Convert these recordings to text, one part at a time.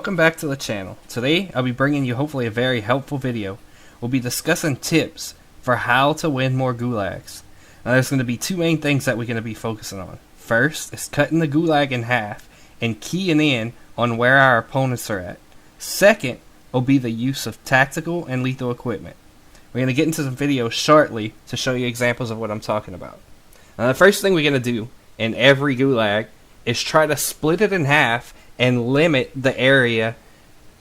welcome back to the channel. Today I'll be bringing you hopefully a very helpful video. We'll be discussing tips for how to win more gulags. Now there's going to be two main things that we're going to be focusing on. First is cutting the gulag in half and keying in on where our opponents are at. Second will be the use of tactical and lethal equipment. We're going to get into some videos shortly to show you examples of what I'm talking about. Now the first thing we're going to do in every gulag is try to split it in half and limit the area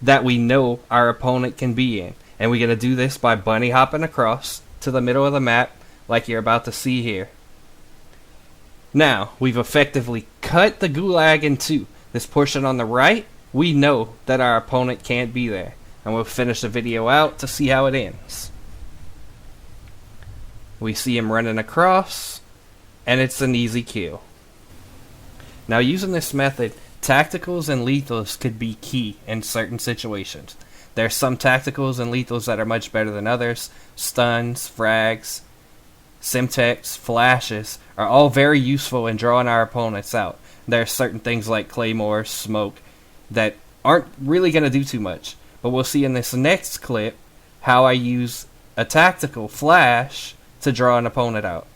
that we know our opponent can be in. And we're going to do this by bunny hopping across to the middle of the map like you're about to see here. Now, we've effectively cut the gulag in two. This portion on the right, we know that our opponent can't be there. And we'll finish the video out to see how it ends. We see him running across, and it's an easy kill. Now, using this method, tacticals and lethals could be key in certain situations. There are some tacticals and lethals that are much better than others. Stuns, frags, Simtex, flashes are all very useful in drawing our opponents out. There are certain things like claymores, smoke, that aren't really going to do too much. But we'll see in this next clip how I use a tactical flash to draw an opponent out.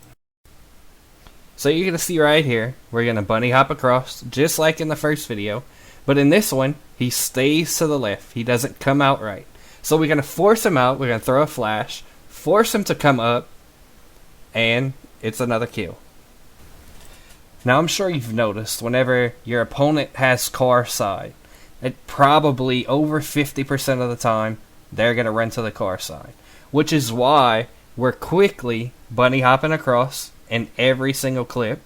So you're going to see right here, we're going to bunny hop across, just like in the first video. But in this one, he stays to the left. He doesn't come out right. So we're going to force him out. We're going to throw a flash, force him to come up, and it's another kill. Now I'm sure you've noticed whenever your opponent has car side, it probably over 50% of the time, they're going to run to the car side. Which is why we're quickly bunny hopping across in every single clip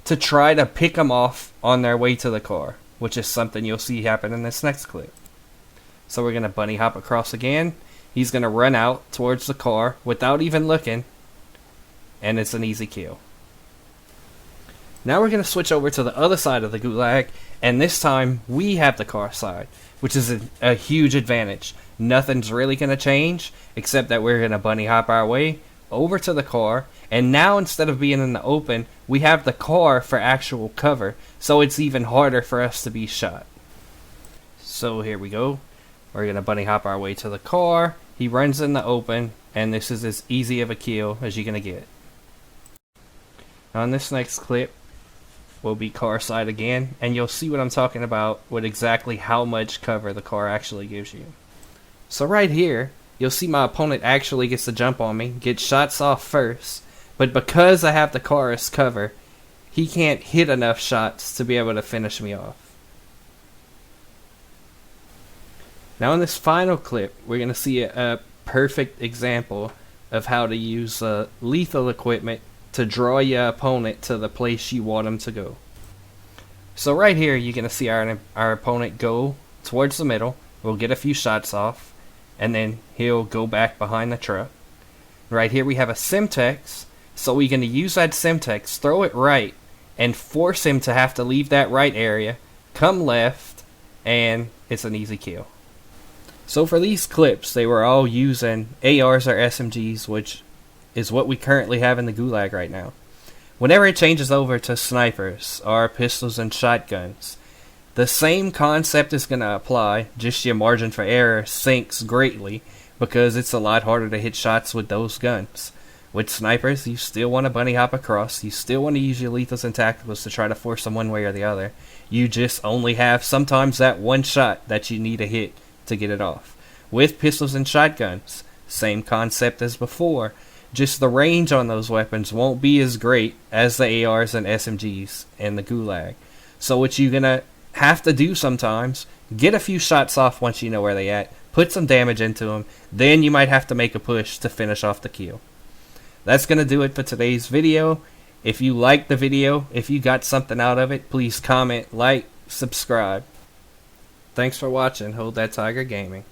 to try to pick them off on their way to the car, which is something you'll see happen in this next clip. So we're going to bunny hop across again. He's going to run out towards the car without even looking, and it's an easy kill. Now we're going to switch over to the other side of the gulag, and this time we have the car side, which is a huge advantage. Nothing's really going to change except that we're going to bunny hop our way over to the car, and now instead of being in the open, we have the car for actual cover, so it's even harder for us to be shot. So here we go. We're going to bunny hop our way to the car. He runs in the open, and this is as easy of a kill as you're going to get. Now in this next clip, we'll be car side again, and you'll see what I'm talking about with exactly how much cover the car actually gives you. So right here, you'll see my opponent actually gets the jump on me, gets shots off first, but because I have the car as cover, he can't hit enough shots to be able to finish me off. Now in this final clip, we're going to see a perfect example of how to use lethal equipment to draw your opponent to the place you want him to go. So right here, you're going to see our opponent go towards the middle. We'll get a few shots off, and then he'll go back behind the truck. Right here we have a Simtex, so we're going to use that Simtex, throw it right, and force him to have to leave that right area, come left, and it's an easy kill. So for these clips, they were all using ARs or SMGs, which is what we currently have in the gulag right now. Whenever it changes over to snipers or pistols and shotguns, the same concept is going to apply, just your margin for error sinks greatly because it's a lot harder to hit shots with those guns. With snipers, you still want to bunny hop across, you still want to use your lethals and tacticals to try to force them one way or the other. You just only have sometimes that one shot that you need to hit to get it off. With pistols and shotguns, same concept as before, just the range on those weapons won't be as great as the ARs and SMGs in the gulag. So what you're going to have to do sometimes, get a few shots off once you know where they at, put some damage into them, then you might have to make a push to finish off the kill. That's going to do it for today's video. If you liked the video, if you got something out of it, please comment, like, subscribe. Thanks for watching. Hold That Tiger Gaming.